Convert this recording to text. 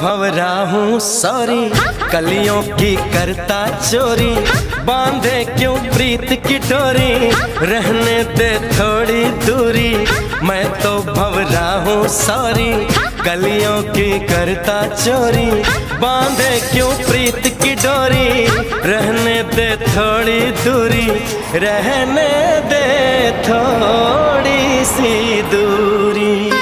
भंवरा हूँ सॉरी, कलियों की करता चोरी, बांधे क्यों प्रीत की डोरी, रहने दे थोड़ी दूरी। मैं तो भंवरा हूँ सॉरी, कलियों की करता चोरी, बांधे क्यों प्रीत की डोरी, रहने दे थोड़ी दूरी, रहने दे थोड़ी सी दूरी।